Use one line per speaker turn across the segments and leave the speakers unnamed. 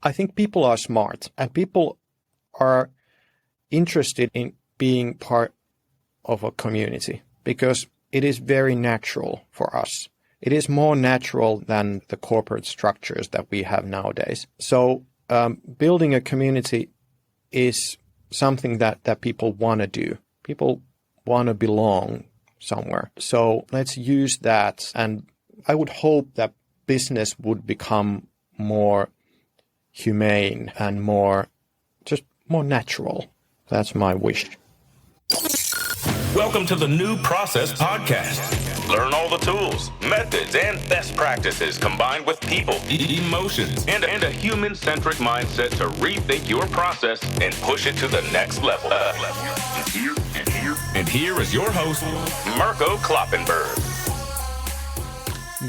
I think people are smart and people are interested in being part of a community because it is very natural for us. It is more natural than the corporate structures that we have nowadays. So building a community is something that people want to do. People want to belong somewhere. So let's use that. And I would hope that business would become more humane and more natural. That's my wish.
Welcome to the New Process Podcast. Learn all the tools, methods, and best practices combined with people, emotions, and a human-centric mindset to rethink your process and push it to the next level. And here is your host, Mirko Kloppenberg.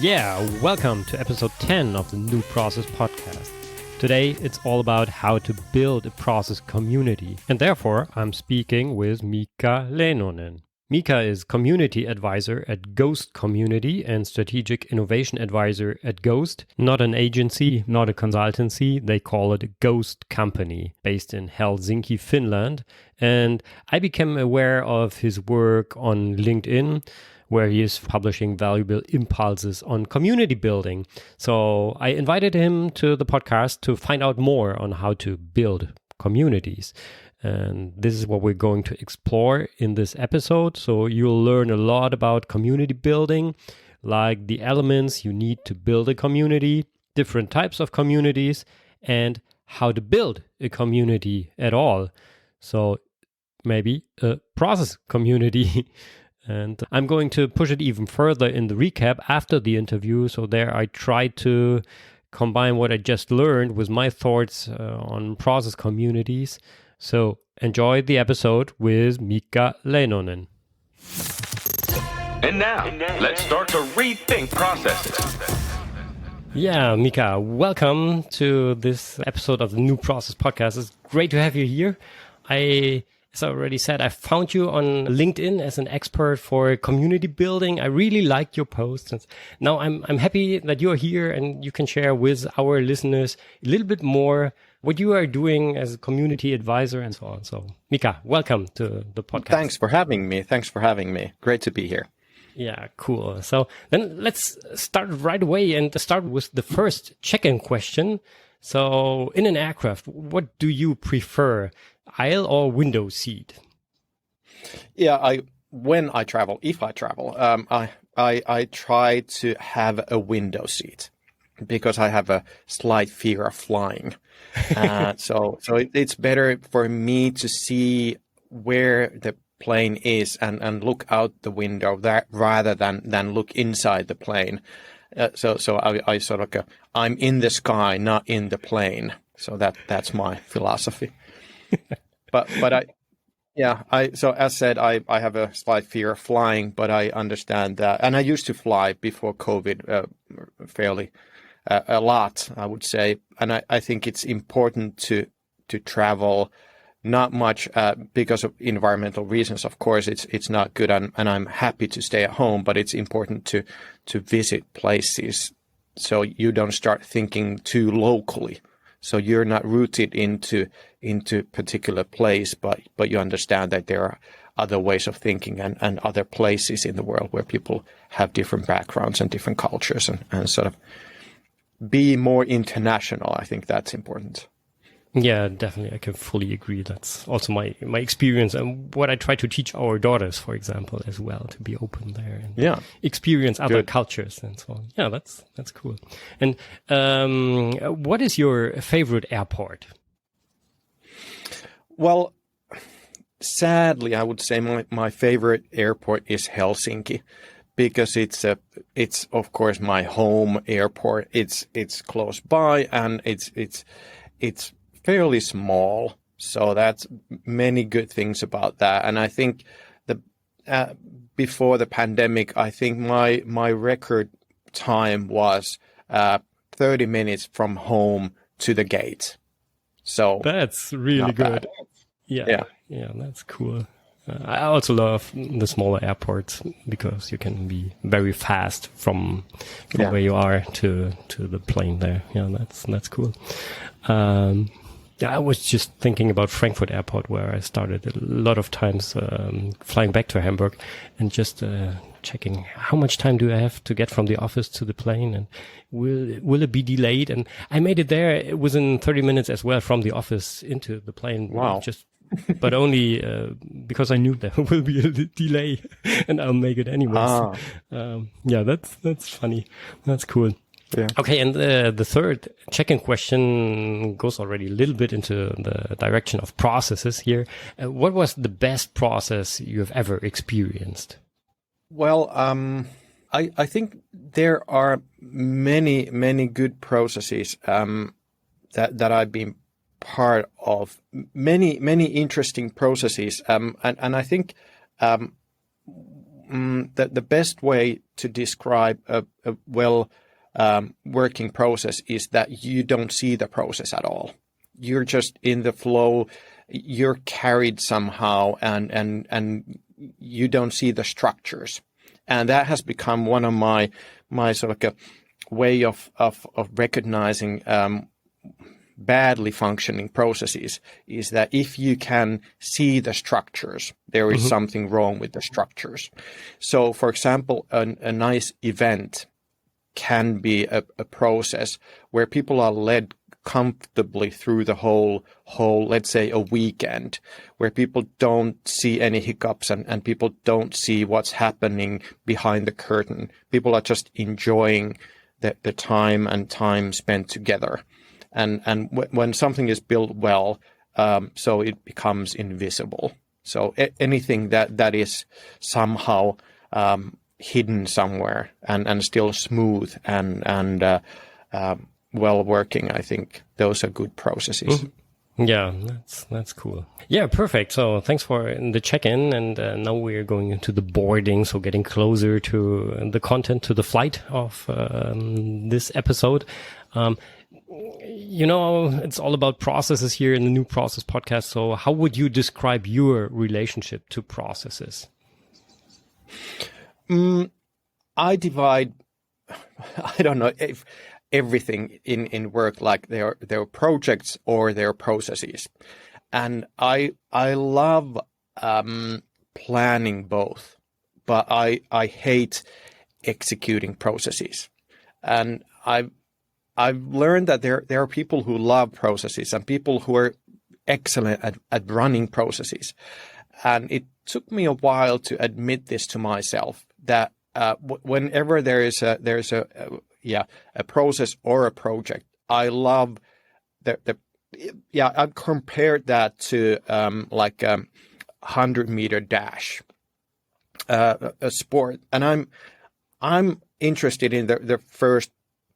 Yeah, welcome to episode 10 of the New Process Podcast. Today, it's all about how to build a process community. And therefore, I'm speaking with Miikka Leinonen. Miikka is Community Advisor at Ghost Community and Strategic Innovation Advisor at Ghost. Not an agency, not a consultancy. They call it a Ghost Company, based in Helsinki, Finland. And I became aware of his work on LinkedIn, where he is publishing valuable impulses on community building. So I invited him to the podcast to find out more on how to build communities. And this is what we're going to explore in this episode. So you'll learn a lot about community building, like the elements you need to build a community, different types of communities, and how to build a community at all. So maybe a process community. And I'm going to push it even further in the recap after the interview. So there I try to combine what I just learned with my thoughts on process communities. So enjoy the episode with Miikka Leinonen.
And now, let's start to rethink processes.
Yeah, Miikka, welcome to this episode of the New Process Podcast. It's great to have you here. As I already said, I found you on LinkedIn as an expert for community building. I really liked your posts. And now I'm happy that you're here and you can share with our listeners a little bit more what you are doing as a community advisor and so on. So, Miikka, welcome to the podcast.
Thanks for having me. Great to be here.
Yeah, cool. So then let's start right away and start with the first check-in question. So in an aircraft, what do you prefer? Aisle or window seat?
Yeah, if I travel, I try to have a window seat because I have a slight fear of flying. So it's better for me to see where the plane is and look out the window rather than look inside the plane. So I sort of I'm in the sky, not in the plane. So that's my philosophy. But so as said, I have a slight fear of flying, but I understand that. And I used to fly before COVID fairly a lot, I would say. And I think it's important to travel, not much because of environmental reasons. Of course, it's not good, and I'm happy to stay at home, but it's important to visit places so you don't start thinking too locally. So you're not rooted into particular place, but you understand that there are other ways of thinking and other places in the world where people have different backgrounds and different cultures and sort of be more international. I think that's important.
Yeah, definitely. I can fully agree. That's also my experience and what I try to teach our daughters, for example, as well, to be open there and experience other cultures and so on. Yeah, that's cool. And what is your favorite airport?
Well, sadly, I would say my favorite airport is Helsinki because it's of course my home airport. It's close by and it's fairly small, so that's many good things about that. And I think before the pandemic, I think my record time was 30 minutes from home to the gate. So
that's really good.
Yeah,
that's cool. I also love the smaller airports because you can be very fast from where you are to the plane there. Yeah, that's cool. Yeah, I was just thinking about Frankfurt Airport, where I started a lot of times flying back to Hamburg and just checking how much time do I have to get from the office to the plane, and will it be delayed? And I made it there within 30 minutes as well from the office into the plane.
Wow.
But only because I knew there will be a delay, and I'll make it anyways. Yeah, that's funny. That's cool.
Yeah.
Okay, and the third check-in question goes already a little bit into the direction of processes here. What was the best process you have ever experienced?
Well, I think there are many good processes that I've been part of. Many interesting processes, and I think that the best way to describe a well working process is that you don't see the process at all. You're just in the flow. You're carried somehow, and you don't see the structures. And that has become one of my sort of like a way of recognizing badly functioning processes, is that if you can see the structures, there is something wrong with the structures. So, for example, a nice event can be a process where people are led comfortably through the whole, let's say, a weekend, where people don't see any hiccups and people don't see what's happening behind the curtain. People are just enjoying the time spent together. And when something is built well, so it becomes invisible. So anything that is somehow hidden somewhere and still smooth and well working, I think those are good processes.
Yeah, that's cool. Yeah, perfect. So thanks for the check-in, and now we're going into the boarding, so getting closer to the content, to the flight of this episode. It's all about processes here in the New Process podcast. So how would you describe your relationship to processes?
I divide, I don't know if everything in work, like there are projects or there are processes. And I love planning both, but I hate executing processes. And I've learned that there are people who love processes and people who are excellent at running processes. And it took me a while to admit this to myself, that whenever there's a process or a project, I love I've compared that to like a 100-meter dash, a sport, and I'm interested in the first,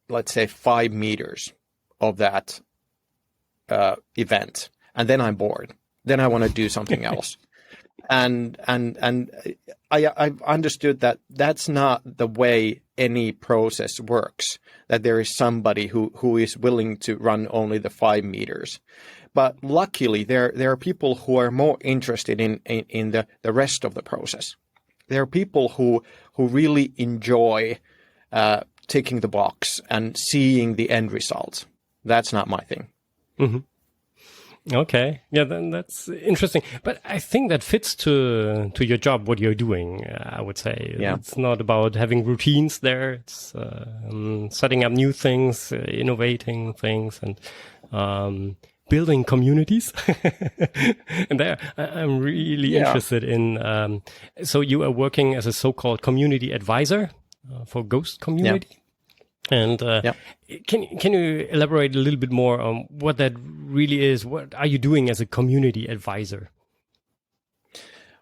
let's say, 5 meters of that event, and then I'm bored. Then I want to do something else. And I've understood that that's not the way any process works, that there is somebody who is willing to run only the 5 meters. But luckily, there are people who are more interested in the rest of the process. There are people who really enjoy ticking the box and seeing the end result. That's not my thing.
Mm-hmm. Okay. Yeah, then that's interesting. But I think that fits to your job, what you're doing, I would say.
Yeah.
It's not about having routines there. It's setting up new things, innovating things, and building communities. And there, I'm really interested in... so you are working as a so-called community advisor for Ghost community? Yeah. And can you elaborate a little bit more on what that really is? What are you doing as a community advisor?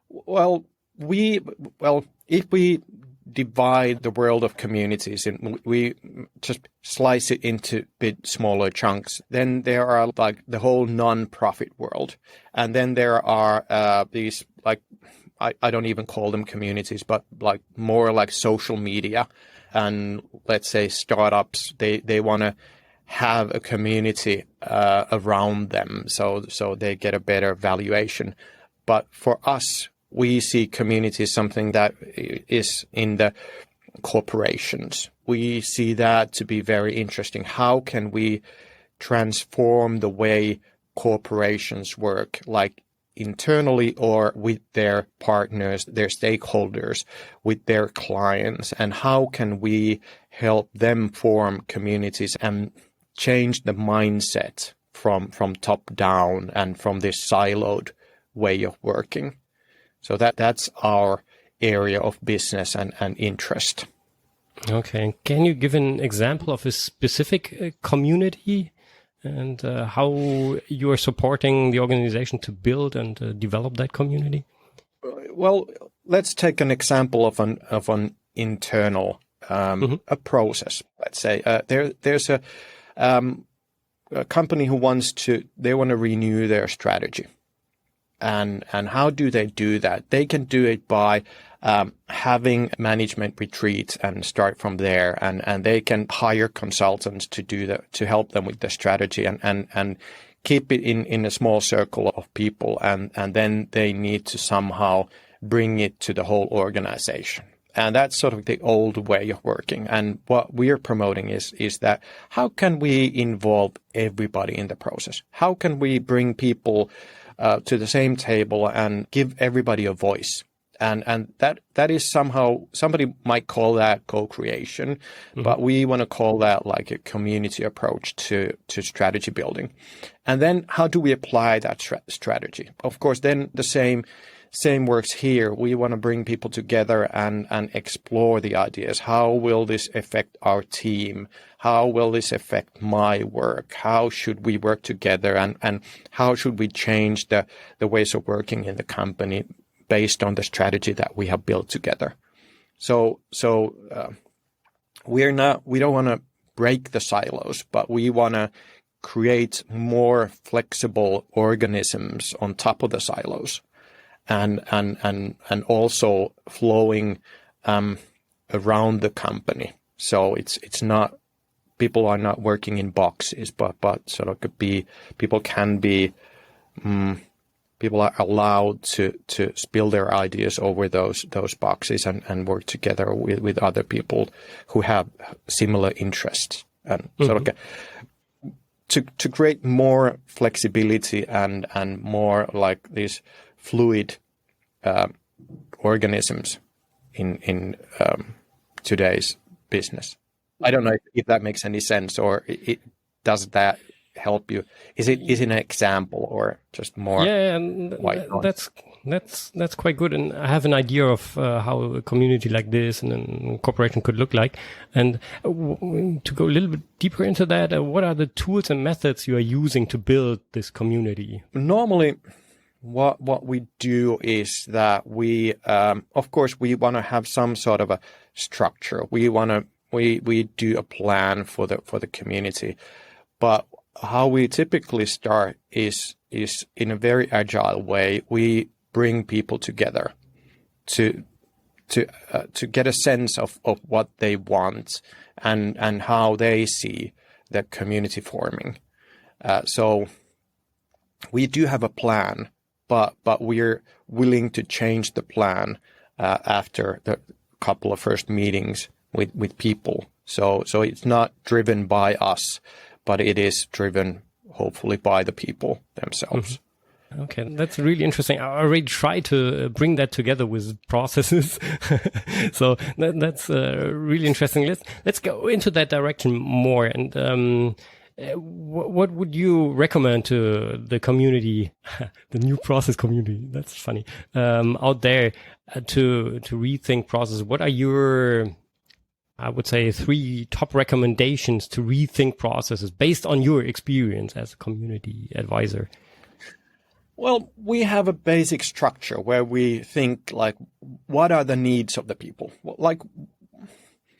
Well, if we divide the world of communities and we just slice it into a bit smaller chunks, then there are like the whole non-profit world, and then there are these, like, I don't even call them communities, but like more like social media. And let's say startups, they want to have a community around them, so they get a better valuation. But for us, we see community as something that is in the corporations. We see that to be very interesting. How can we transform the way corporations work, like internally or with their partners, their stakeholders, with their clients, and how can we help them form communities and change the mindset from top down and from this siloed way of working. So that's our area of business and interest.
Okay. Can you give an example of a specific community and how you are supporting the organization to build and develop that community?
Well, let's take an example of an internal a process. Let's say there's a company who want to renew their strategy. And how do they do that? They can do it by having management retreats and start from there. And they can hire consultants to do that, to help them with the strategy and keep it in a small circle of people. And then they need to somehow bring it to the whole organization. And that's sort of the old way of working. And what we're promoting is that how can we involve everybody in the process? How can we bring people to the same table and give everybody a voice? And that is somehow, somebody might call that co-creation, but we want to call that like a community approach to strategy building. And then how do we apply that strategy? Of course, then the same works here. We want to bring people together and explore the ideas. How will this affect our team? How will this affect my work? How should we work together? And how should we change the ways of working in the company based on the strategy that we have built together? So we don't want to break the silos, but we want to create more flexible organisms on top of the silos. And also flowing around the company. So it's not, people are not working in boxes, but sort of could be, people are allowed to spill their ideas over those boxes and work together with other people who have similar interests. And sort of to create more flexibility and more like these fluid organisms in today's business. I don't know if that makes any sense, or does that help you? Is it an example or just more?
Yeah, that's quite good, and I have an idea of how a community like this and a corporation could look like. And to go a little bit deeper into that, what are the tools and methods you are using to build this community?
Normally, what we do is that we, of course, we want to have some sort of a structure. We do a plan for the community, but how we typically start is in a very agile way. We bring people together to get a sense of what they want and how they see the community forming. So we do have a plan. But we're willing to change the plan after the couple of first meetings with people. So it's not driven by us, but it is driven hopefully by the people themselves.
Okay, that's really interesting. I already tried to bring that together with processes, so that's really interesting. Let's go into that direction more. And what would you recommend to the community, the new process community? That's funny. Out there to rethink process. What are your, I would say, 3 top recommendations to rethink processes based on your experience as a community advisor?
Well, we have a basic structure where we think like, what are the needs of the people? Like,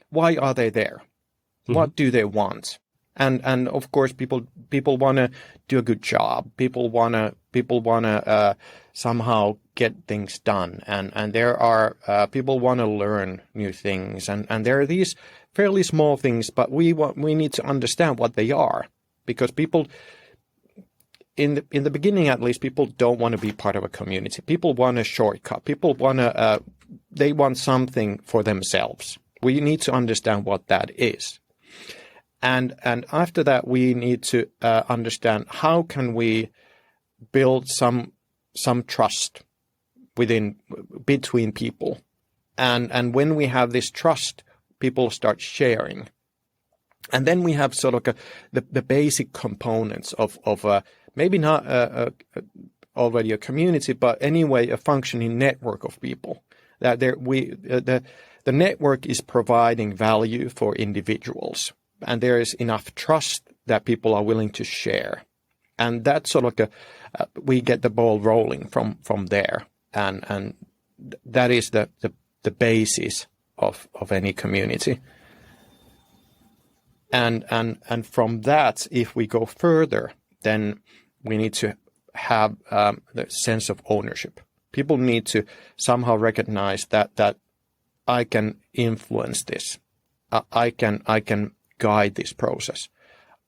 why are they there? What do they want? And of course, people want to do a good job. People want to somehow get things done. And there are people want to learn new things. And there are these fairly small things, but we need to understand what they are, because people, in the beginning, at least, people don't want to be part of a community. People want a shortcut. People they want something for themselves. We need to understand what that is. And after that, we need to understand how can we build some trust between people. And when we have this trust, people start sharing. And then we have sort of the basic components of maybe not already a community, but anyway, a functioning network of people. That the network is providing value for individuals, and there is enough trust that people are willing to share. And that's sort of we get the ball rolling from there. And that is the basis of any community. And from that, if we go further, then we need to have the sense of ownership. People need to somehow recognize that I can influence this. I can guide this process.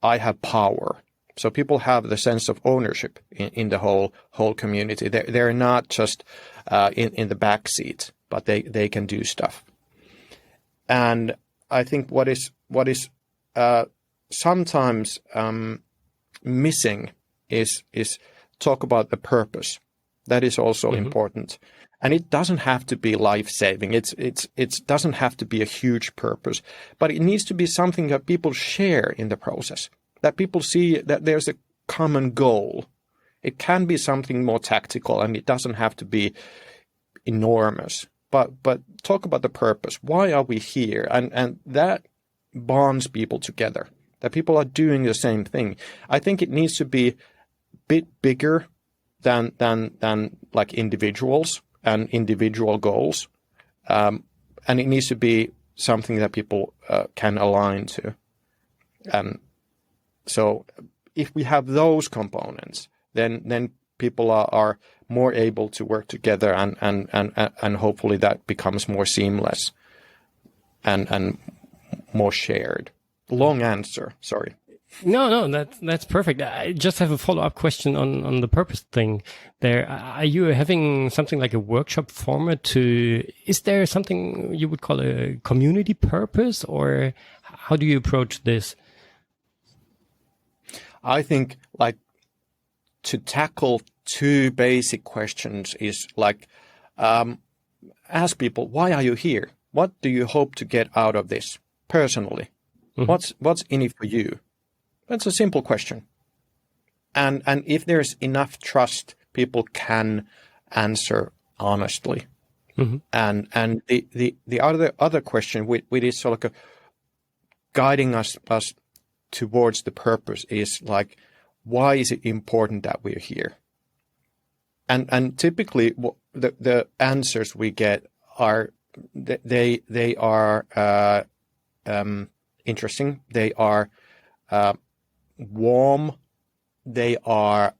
I have power. So people have the sense of ownership in the whole community. They're not just in the back seat, but they can do stuff. And I think what is sometimes missing is talk about the purpose. That is also important. And it doesn't have to be life-saving. It doesn't have to be a huge purpose, but it needs to be something that people share in the process, that people see that there's a common goal. It can be something more tactical, and it doesn't have to be enormous, but talk about the purpose. Why are we here? And that bonds people together, that people are doing the same thing. I think it needs to be a bit bigger than like individuals and individual goals. And it needs to be something that people can align to. And so if we have those components, then people are more able to work together, and hopefully that becomes more seamless and more shared. Long answer, sorry.
No, that's perfect. I just have a follow-up question on the purpose thing there. Are you having something like a workshop format is there something you would call a community purpose, or how do you approach this?
I think like to tackle two basic questions is like, ask people, why are you here? What do you hope to get out of this personally? What's in it for you? That's a simple question. And if there's enough trust, people can answer honestly. And the other question, which is sort of guiding us towards the purpose, is like, why is it important that we're here? And typically the answers we get are they are interesting. They are warm. They are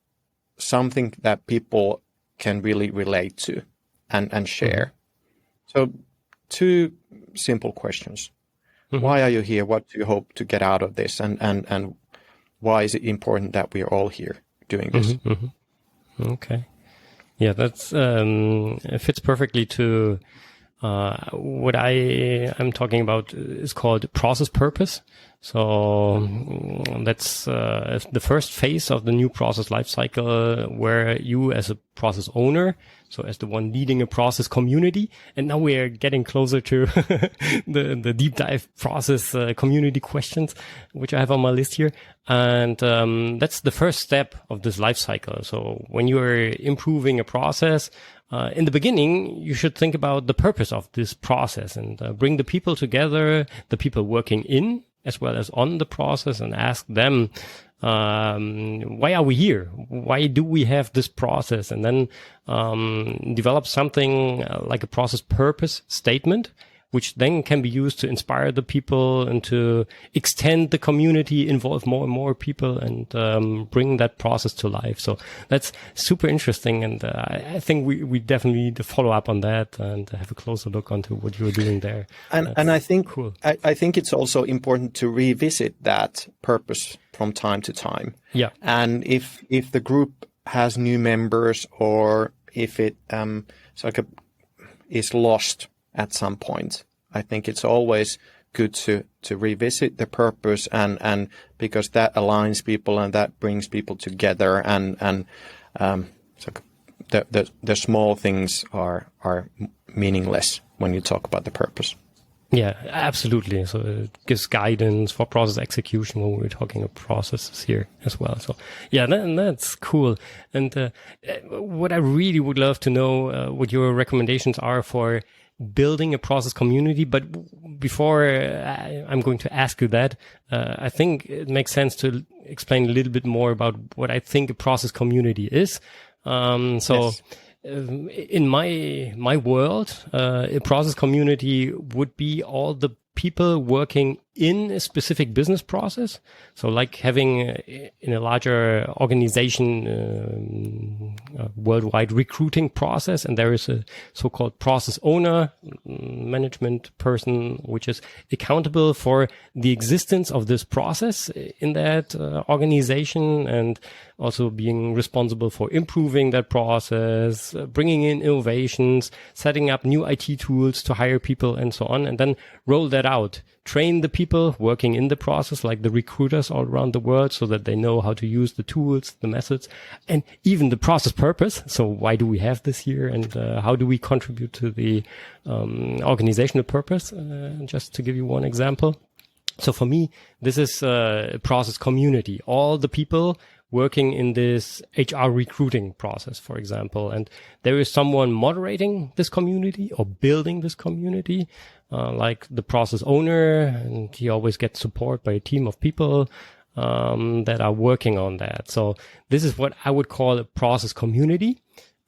something that people can really relate to and share. So two simple questions. Why are you here? What do you hope to get out of this? And why is it important that we are all here doing this?
Okay. Yeah, that's fits perfectly to what I'm talking about is called process purpose. So that's the first phase of the new process lifecycle, where you as a process owner, so as the one leading a process community, and now we are getting closer to the deep dive process community questions, which I have on my list here. And that's the first step of this lifecycle. So when you are improving a process, in the beginning, you should think about the purpose of this process and bring the people together, the people working in as well as on the process, and ask them, why are we here? Why do we have this process? And then develop something like a process purpose statement, which then can be used to inspire the people and to extend the community, involve more and more people, and bring that process to life. So that's super interesting. And I think we definitely need to follow up on that and have a closer look onto what you're doing there.
And I think
cool.
I think it's also important to revisit that purpose from time to time.
Yeah.
And if the group has new members, or if it is lost at some point, I think it's always good to revisit the purpose, and because that aligns people and that brings people together, and the small things are meaningless when you talk about the purpose.
Yeah, absolutely. So it gives guidance for process execution when we're talking of processes here as well. So yeah, that's cool. And what I really would love to know what your recommendations are for building a process community. But before I'm going to ask you that, I think it makes sense to explain a little bit more about what I think a process community is.
Yes.
In my world, a process community would be all the people working in a specific business process. So like having in a larger organization, a worldwide recruiting process, and there is a so-called process owner, management person, which is accountable for the existence of this process in that organization, and also being responsible for improving that process, bringing in innovations, setting up new IT tools to hire people and so on, and then roll that out. Train the people working in the process, like the recruiters all around the world, so that they know how to use the tools, the methods, and even the process purpose. So why do we have this here, and how do we contribute to the organizational purpose? Just to give you one example. So for me, this is a process community. All the people working in this HR recruiting process, for example, and there is someone moderating this community or building this community, like the process owner, and he always gets support by a team of people that are working on that. So this is what I would call a process community.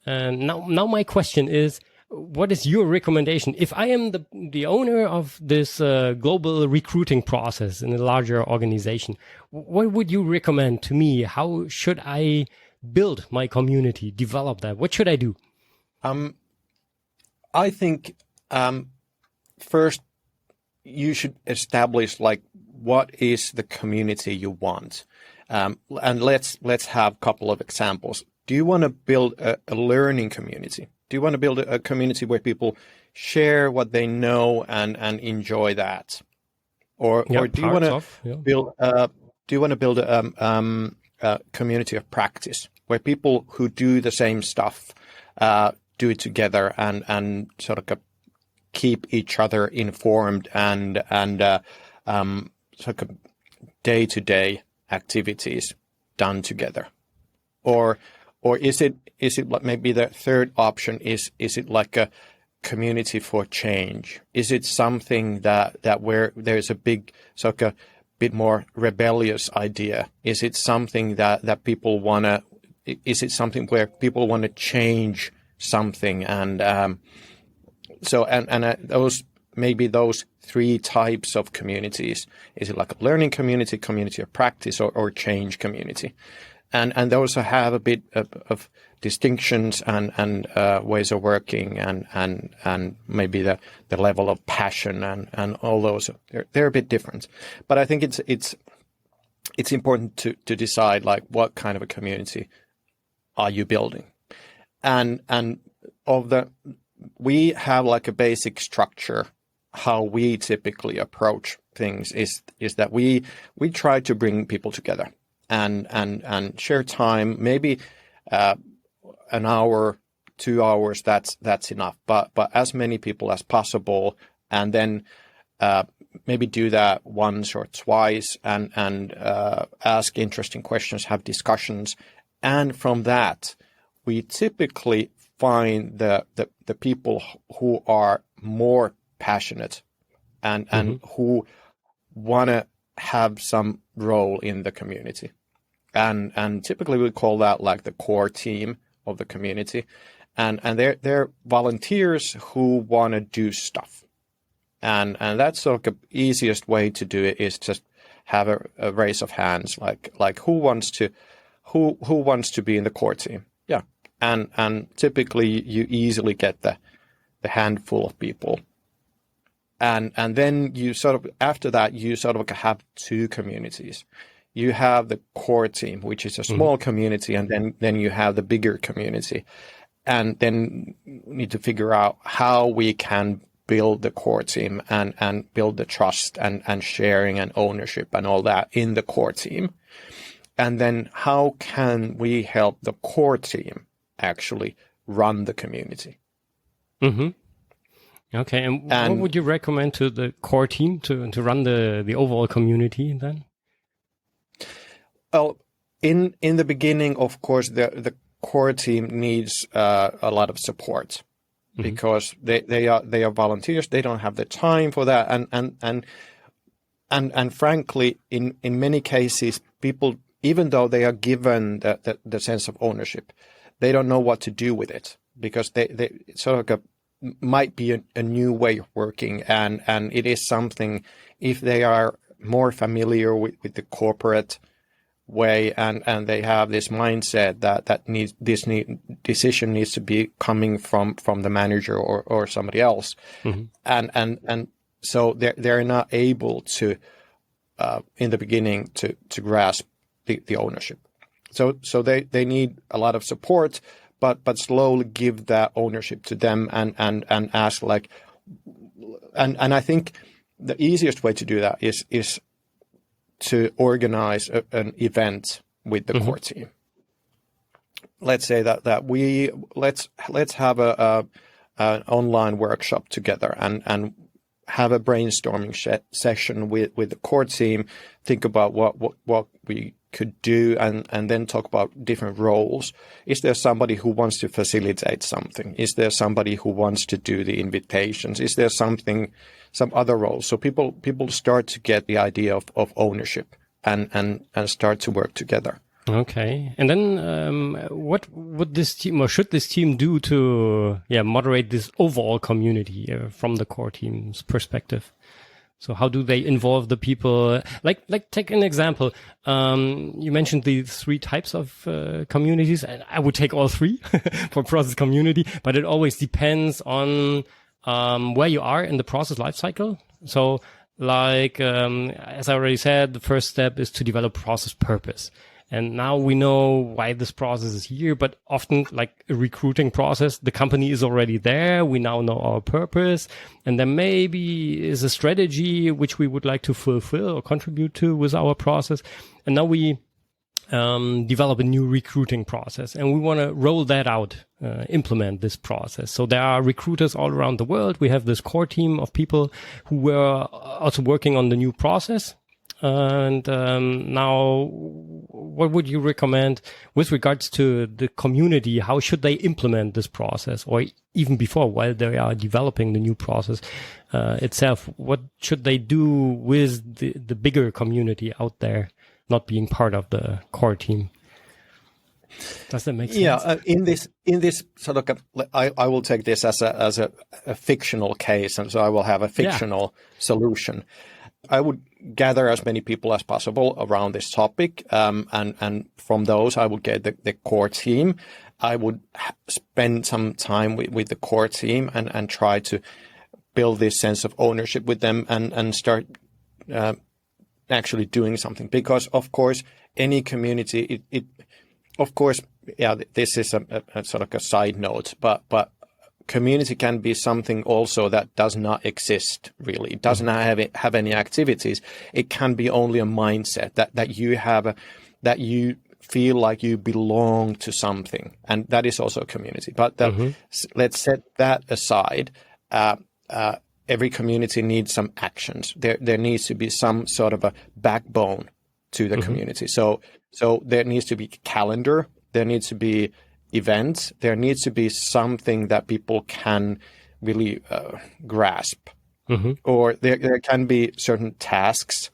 And now my question is, what is your recommendation? If I am the owner of this global recruiting process in a larger organization, what would you recommend to me? How should I build my community, develop that? What should I do?
I think first you should establish like what is the community you want, and let's have a couple of examples. Do you want to build a learning community? Do you want to build a community where people share what they know and enjoy that, or do you want to build a community of practice where people who do the same stuff do it together and sort of keep each other informed and sort of day-to-day activities done together, or is it like maybe the third option is it like a community for change? Is it something that where there's a big sort of bit more rebellious idea? Is it something that people wanna? Is it something where people want to change something? And those maybe those three types of communities. Is it like a learning community, community of practice, or change community? And those have a bit of distinctions and ways of working and maybe the level of passion and all those. They're a bit different. But I think it's important to decide like what kind of a community are you building, and we have like a basic structure. How we typically approach things is that we try to bring people together and share time. Maybe an hour, 2 hours. That's enough. But as many people as possible, and then maybe do that once or twice, and ask interesting questions, have discussions, and from that we typically find the people who are more passionate and who want to have some role in the community, and typically we call that like the core team of the community, and they're volunteers who want to do stuff, And that's sort of the easiest way to do it is just have a raise of hands, like who wants to be in the core team? Yeah, and typically you easily get the handful of people, and then you sort of after that you sort of have two communities. You have the core team, which is a small community, and then you have the bigger community, and then we need to figure out how we can build the core team and build the trust and sharing and ownership and all that in the core team. And then how can we help the core team actually run the community?
Mm-hmm. Okay, and what would you recommend to the core team to run the overall community then?
Well, in the beginning, of course, the core team needs a lot of support. Because they are volunteers, they don't have the time for that, and frankly, in many cases, people, even though they are given the sense of ownership, they don't know what to do with it, because they sort of might be a new way of working, and it is something, if they are more familiar with the corporate way and they have this mindset that decision needs to be coming from the manager or somebody else, and so they're not able to in the beginning to grasp the ownership. So they need a lot of support, but slowly give that ownership to them and ask like, and I think the easiest way to do that is to organize an event with the core team. Let's say that we let's have an online workshop together and have a brainstorming session with the core team. Think about what we could do and then talk about different roles. Is there somebody who wants to facilitate something? Is there somebody who wants to do the invitations? Is there some other roles? So people start to get the idea of ownership and start to work together.
Okay. And then what would this team or should this team do to moderate this overall community from the core team's perspective? So how do they involve the people? Like take an example. You mentioned the three types of communities, and I would take all three for process community, but it always depends on where you are in the process lifecycle. So like, as I already said, the first step is to develop process purpose. And now we know why this process is here, but often like a recruiting process, the company is already there. We now know our purpose, and there maybe is a strategy which we would like to fulfill or contribute to with our process. And now we develop a new recruiting process, and we want to roll that out, implement this process. So there are recruiters all around the world. We have this core team of people who were also working on the new process. And now, what would you recommend with regards to the community? How should they implement this process, or even before, while they are developing the new process itself? What should they do with the bigger community out there, not being part of the core team? Does that make sense?
Yeah, in this sort of, I will take this as a fictional case, and so I will have a fictional solution. I would gather as many people as possible around this topic, and from those I would get the core team. I would spend some time with the core team and try to build this sense of ownership with them and start actually doing something. Because of course, any community, this is a sort of a side note, but community can be something also that does not exist really. It does not have any activities. It can be only a mindset that you have, that you feel like you belong to something, and that is also a community. But let's set that aside. Every community needs some actions. There needs to be some sort of a backbone to the community. So there needs to be calendar. There needs to be events. There needs to be something that people can really grasp, or there can be certain tasks.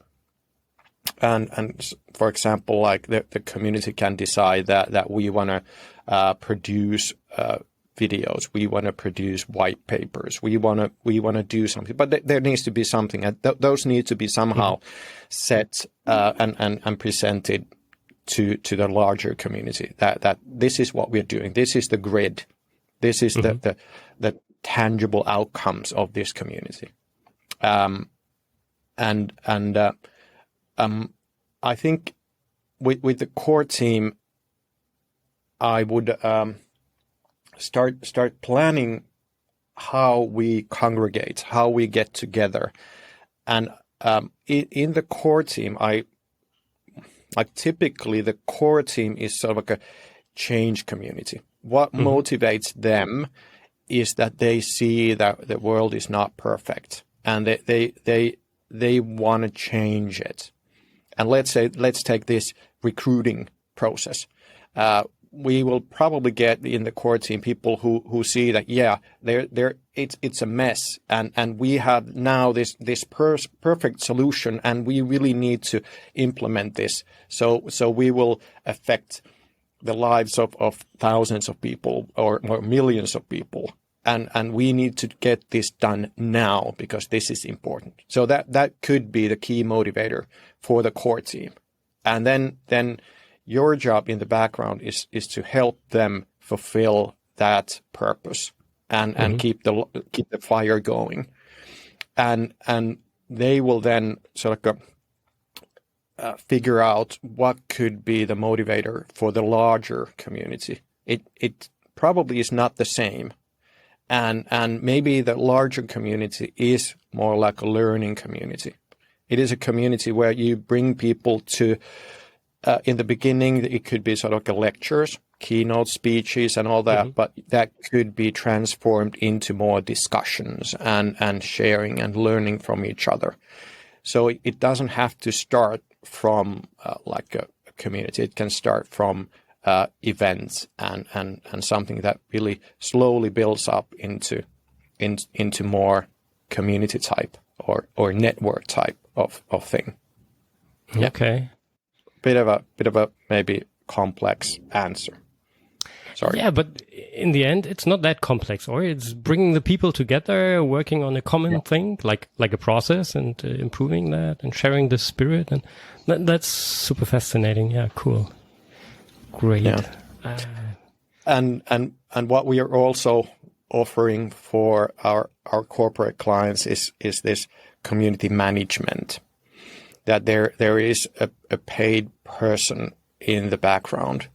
And for example, like the community can decide that we want to produce videos. We want to produce white papers. We want to do something, but there needs to be something. Those need to be somehow set and presented to the larger community. That this is what we're doing. This is the grid. This is the tangible outcomes of this community. I think with the core team, I would start planning how we congregate, how we get together, and in the core team, typically the core team is sort of like a change community. What motivates them is that they see that the world is not perfect, and they want to change it. And let's take this recruiting process. We will probably get in the core team people who see that it's a mess, and we have now this perfect solution, and we really need to implement this. So we will affect the lives of thousands of people or millions of people, and we need to get this done now because this is important. So that could be the key motivator for the core team, and then your job in the background is to help them fulfill that purpose and keep the fire going, and they will then sort of figure out what could be the motivator for the larger community. It probably is not the same, and maybe the larger community is more like a learning community. It is a community where you bring people to. In the beginning, it could be sort of like lectures, keynote speeches and all that, but that could be transformed into more discussions and sharing and learning from each other. So it doesn't have to start from like a community. It can start from events and something that really slowly builds up into more community type or network type of thing. Yeah.
Okay.
Bit of a maybe complex answer. Sorry.
Yeah, but in the end, it's not that complex, or it's bringing the people together, working on a common thing, like a process, and improving that, and sharing the spirit, and that's super fascinating. Yeah, cool, great.
Yeah. And what we are also offering for our corporate clients is this community management. That there is a paid person in the background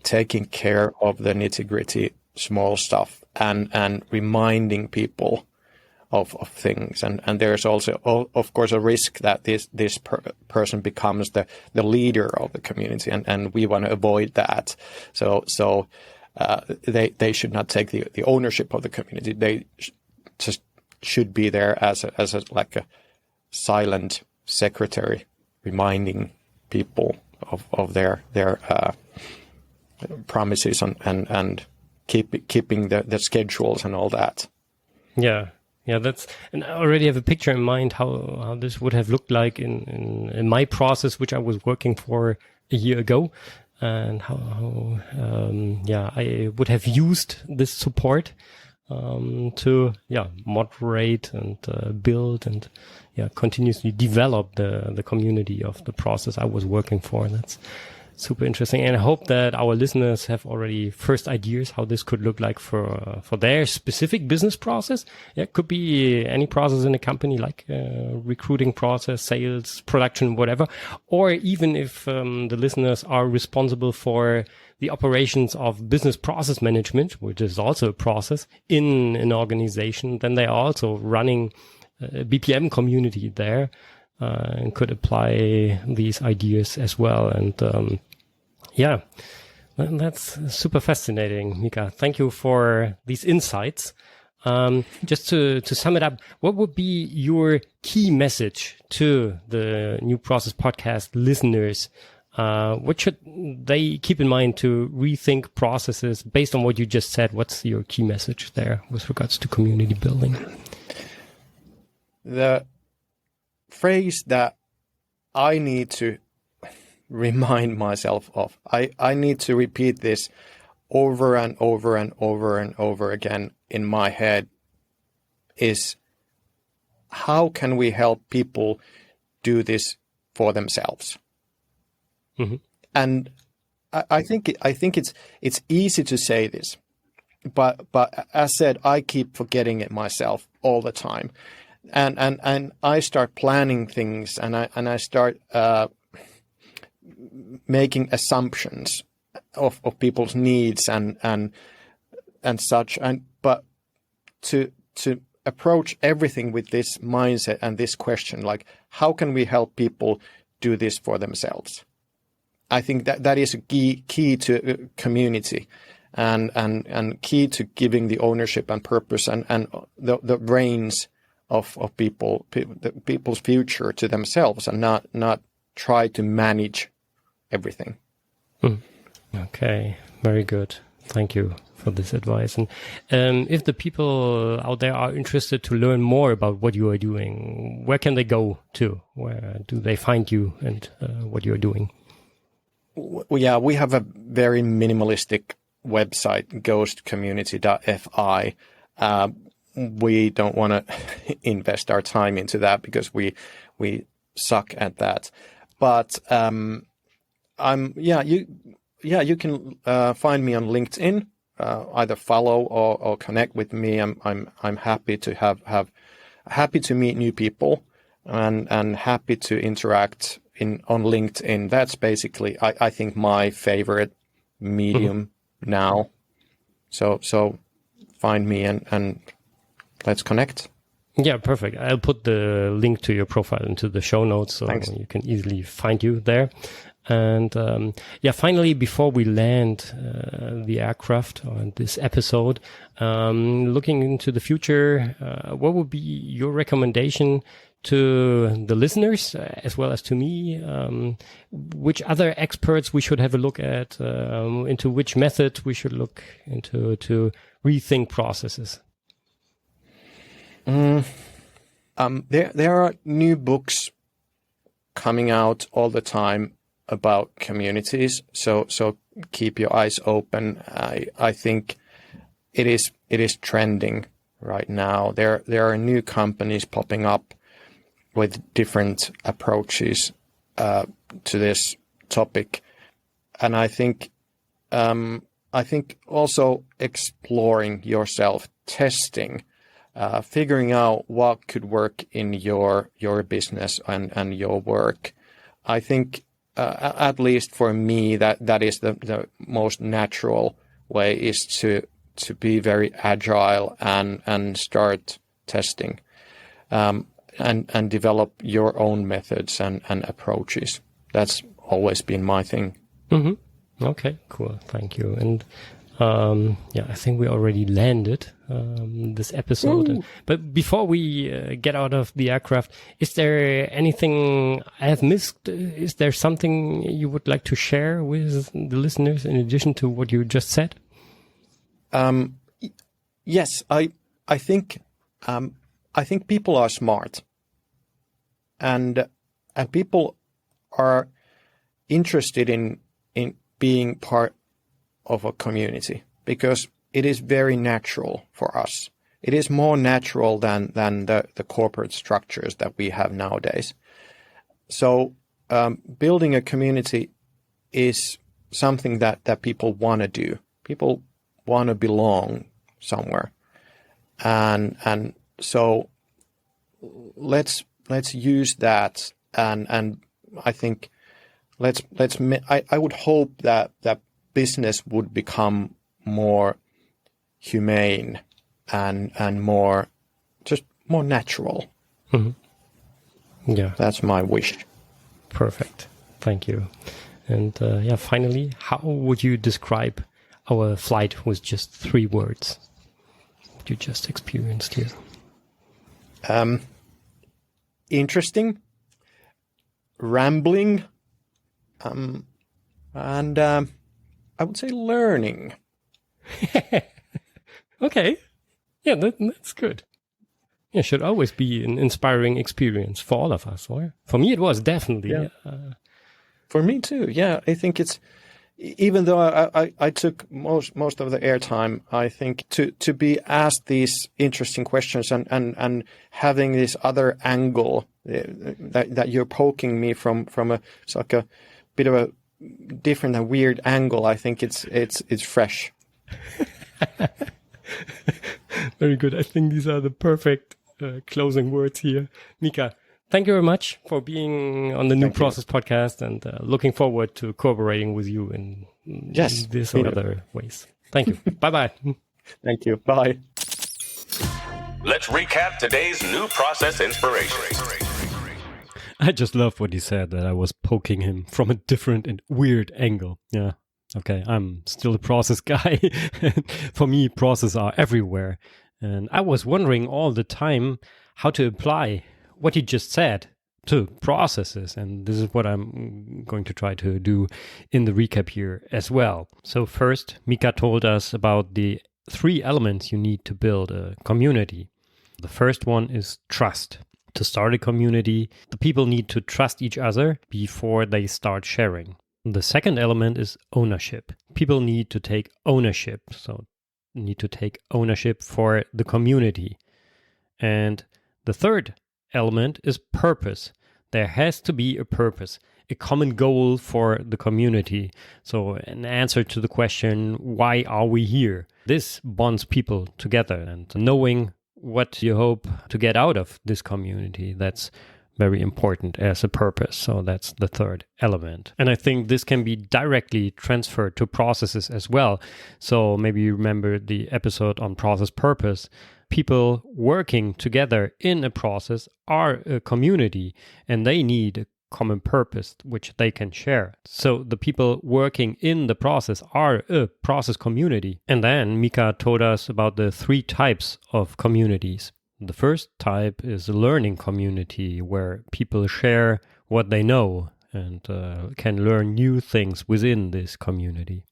taking care of the nitty-gritty small stuff and reminding people of things. And there's also, of course, a risk that this person becomes the leader of the community, and we want to avoid that. So they should not take the ownership of the community. They just should be there as a silent secretary, reminding people of their promises and keeping the schedules and all that.
Yeah, and I already have a picture in mind how this would have looked like in my process, which I was working for a year ago, and how I would have used this support to moderate and build and continuously develop the community of the process I was working for. And that's super interesting. And I hope that our listeners have already first ideas how this could look like for their specific business process. Yeah, it could be any process in a company, like recruiting process, sales, production, whatever. Or even if the listeners are responsible for the operations of business process management, which is also a process in an organization, then they are also running a BPM community there, and could apply these ideas as well. And that's super fascinating, Miikka. Thank you for these insights. Just to sum it up, what would be your key message to the New Process Podcast listeners? What should they keep in mind to rethink processes based on what you just said? What's your key message there with regards to community building?
The phrase that I need to remind myself of, I need to repeat this over and over and over and over again in my head is, how can we help people do this for themselves?
Mm-hmm.
And I think it's easy to say this, but as said, I keep forgetting it myself all the time, and I start planning things, and I start making assumptions of people's needs and such, but to approach everything with this mindset and this question, like, how can we help people do this for themselves? I think that is a key to community and key to giving the ownership and purpose and the reins of people's future to themselves, and not try to manage everything.
Okay, very good. Thank you for this advice. And if the people out there are interested to learn more about what you are doing, where can they go to? Where do they find you and what you are doing?
Yeah, we have a very minimalistic website, ghostcommunity.fi. We don't want to invest our time into that because we suck at that. But you can find me on LinkedIn. Either follow or connect with me. I'm happy to happy to meet new people and happy to interact on LinkedIn. That's basically I think my favorite medium now. So find me and let's connect.
Yeah, perfect. I'll put the link to your profile into the show notes so
Thanks.
You can easily find you there. And finally, before we land the aircraft on this episode, looking into the future, what would be your recommendation to the listeners as well as to me? Which other experts we should have a look at, into which method we should look into to rethink processes?
There are new books coming out all the time about communities, so keep your eyes open. I think it is trending right now. There are new companies popping up with different approaches to this topic, and I think also exploring yourself, testing, figuring out what could work in your business and your work. I think at least for me that is the most natural way, is to be very agile and start testing and develop your own methods and approaches. That's always been my thing.
Mm-hmm. Okay, cool. Thank you. And I think we already landed this episode.
Ooh.
But before we get out of the aircraft, is there anything I have missed? Is there something you would like to share with the listeners in addition to what you just said?
Yes, I think people are smart, and people are interested in being part of a community because it is very natural for us. It is more natural than the corporate structures that we have nowadays. So building a community is something that people want to do. People want to belong somewhere, and so let's use that. And I think I would hope that business would become more humane and more natural.
Mm-hmm. Yeah,
that's my wish.
Perfect. Thank you. And finally, how would you describe our flight with just 3 words? What you just experienced here.
Interesting, rambling, and I would say learning.
Okay. Yeah, that's good. It should always be an inspiring experience for all of us. Or for me, it was definitely.
Yeah. For me too. Yeah, I think even though I took most of the airtime, I think to be asked these interesting questions and having this other angle that you're poking me from it's like a bit of a different and weird angle. I think it's fresh.
Very good. I think these are the perfect closing words here. Miikka, thank you very much for being on the New Process podcast, and looking forward to cooperating with you in this or other ways. Thank you. Bye-bye.
Thank you. Bye.
Let's recap today's New Process inspiration.
I just love what he said, that I was poking him from a different and weird angle. Yeah. Okay, I'm still a process guy. For me, processes are everywhere. And I was wondering all the time how to apply what he just said to processes. And this is what I'm going to try to do in the recap here as well. So first, Miikka told us about the 3 elements you need to build a community. The first one is trust. To start a community, the people need to trust each other before they start sharing. The second element is ownership. People need to take ownership, so need to take ownership for the community. And the third element is purpose. There has to be a purpose, a common goal for the community. So an answer to the question, why are we here? This bonds people together, and knowing what you hope to get out of this community, that's very important as a purpose. So that's the third element. And I think this can be directly transferred to processes as well. So maybe you remember the episode on process purpose. People working together in a process are a community, and they need a common purpose which they can share. So the people working in the process are a process community. And then Miikka told us about the 3 types of communities. The first type is a learning community, where people share what they know and can learn new things within this community.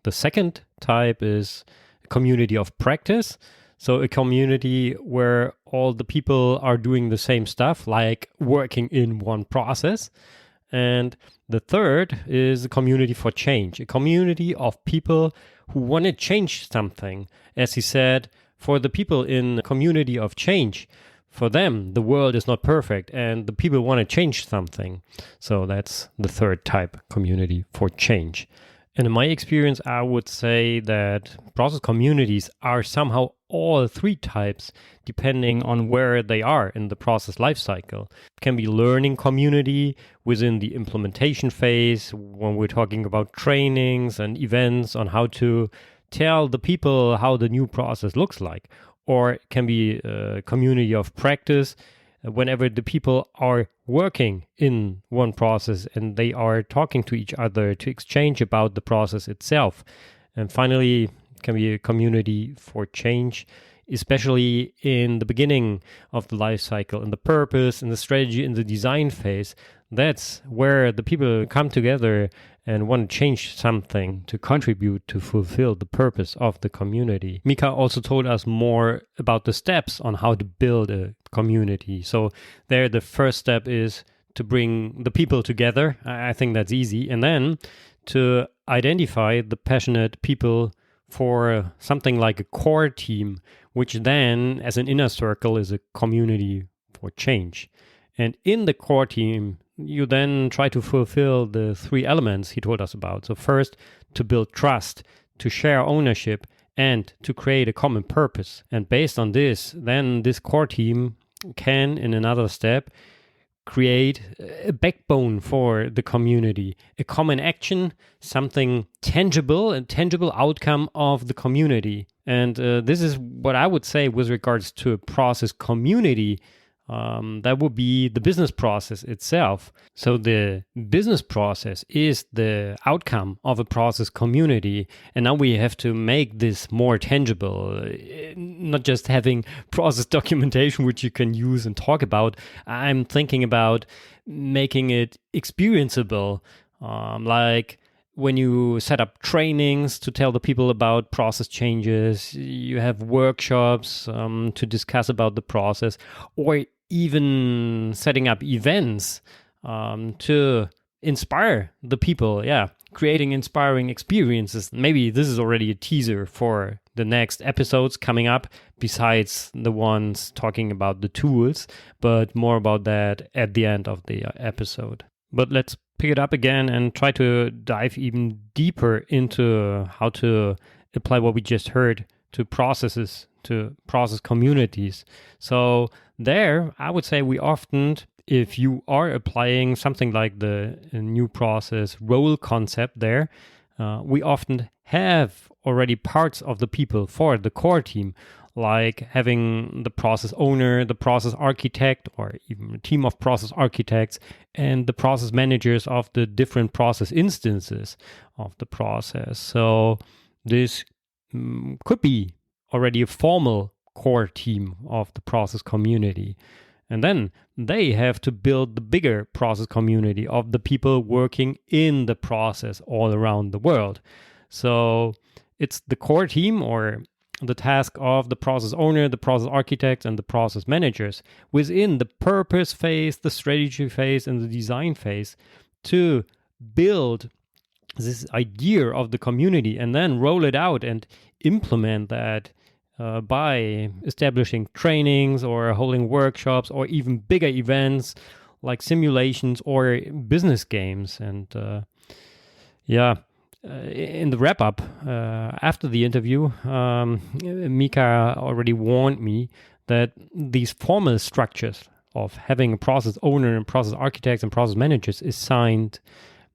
The second type is a community of practice. So a community where all the people are doing the same stuff, like working in one process. And the third is a community for change, a community of people who want to change something. As he said, for the people in the community of change, for them, the world is not perfect and the people want to change something. So that's the third type, community for change. And in my experience, I would say that process communities are somehow all 3 types, depending on where they are in the process lifecycle. It can be learning community within the implementation phase, when we're talking about trainings and events on how to tell the people how the new process looks like. Or it can be a community of practice, whenever the people are working in one process and they are talking to each other to exchange about the process itself. And finally, it can be a community for change, especially in the beginning of the life cycle, in the purpose, in the strategy, in the design phase. That's where the people come together and want to change something to contribute to fulfill the purpose of the community. Miikka also told us more about the steps on how to build a community. So there, the first step is to bring the people together. I think that's easy. And then to identify the passionate people for something like a core team, which then, as an inner circle, is a community for change. And in the core team, you then try to fulfill the 3 elements he told us about. So first, to build trust, to share ownership, and to create a common purpose. And based on this, then this core team can, in another step, create a backbone for the community, a common action, something tangible, a tangible outcome of the community. And this is what I would say with regards to a process community. That would be the business process itself. So the business process is the outcome of a process community. And now we have to make this more tangible, not just having process documentation, which you can use and talk about. I'm thinking about making it experienceable, like when you set up trainings to tell the people about process changes, you have workshops to discuss about the process, or even setting up events to inspire the people. Yeah, creating inspiring experiences. Maybe this is already a teaser for the next episodes coming up, besides the ones talking about the tools, but more about that at the end of the episode. But let's pick it up again and try to dive even deeper into how to apply what we just heard to processes, to process communities. So there, I would say we often, if you are applying something like the new process role concept there, we often have already parts of the people for the core team, like having the process owner, the process architect, or even a team of process architects, and the process managers of the different process instances of the process. So this could be already a formal core team of the process community. And then they have to build the bigger process community of the people working in the process all around the world. So it's the core team, or the task of the process owner, the process architect, and the process managers within the purpose phase, the strategy phase, and the design phase to build this idea of the community and then roll it out and implement that by establishing trainings or holding workshops or even bigger events like simulations or business games. And in the wrap up, after the interview, Miikka already warned me that these formal structures of having a process owner and process architects and process managers assigned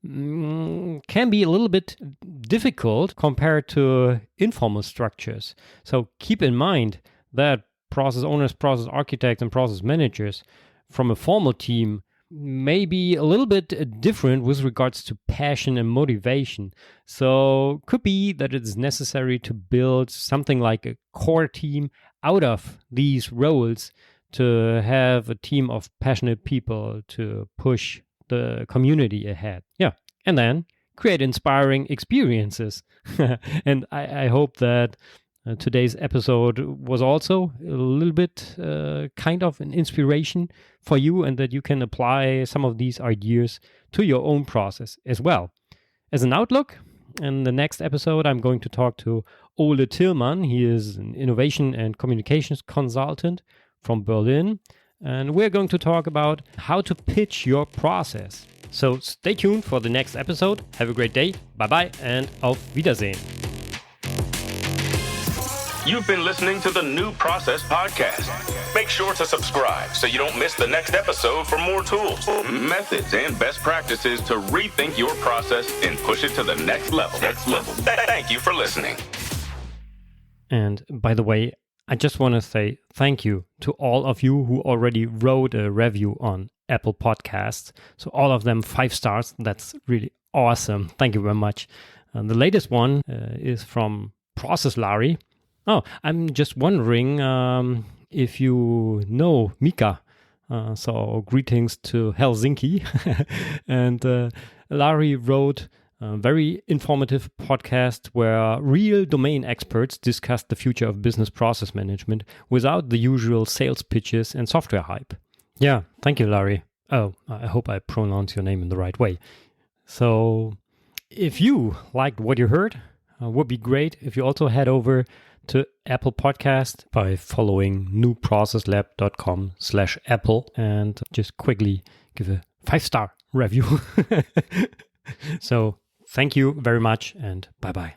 can be a little bit difficult compared to informal structures. So keep in mind that process owners, process architects, and process managers from a formal team may be a little bit different with regards to passion and motivation. So could be that it is necessary to build something like a core team out of these roles to have a team of passionate people to push the community ahead. Yeah. And then create inspiring experiences. And I hope that today's episode was also a little bit kind of an inspiration for you, and that you can apply some of these ideas to your own process as well. As an outlook, in the next episode, I'm going to talk to Ole Tillmann. He is an innovation and communications consultant from Berlin. And we're going to talk about how to pitch your process. So stay tuned for the next episode. Have a great day. Bye-bye and auf Wiedersehen.
You've been listening to the New Process Podcast. Make sure to subscribe so you don't miss the next episode for more tools, methods, and best practices to rethink your process and push it to the next level. Thank you for listening.
And by the way, I just want to say thank you to all of you who already wrote a review on Apple Podcasts. So all of them 5 stars. That's really awesome. Thank you very much. The latest one is from Process Larry. Oh, I'm just wondering if you know Miikka. So greetings to Helsinki. And Larry wrote a very informative podcast where real domain experts discuss the future of business process management without the usual sales pitches and software hype. Yeah, thank you, Larry. Oh, I hope I pronounce your name in the right way. So if you liked what you heard, would be great if you also head over to Apple Podcast by following newprocesslab.com/Apple and just quickly give a 5-star review. So thank you very much and bye-bye.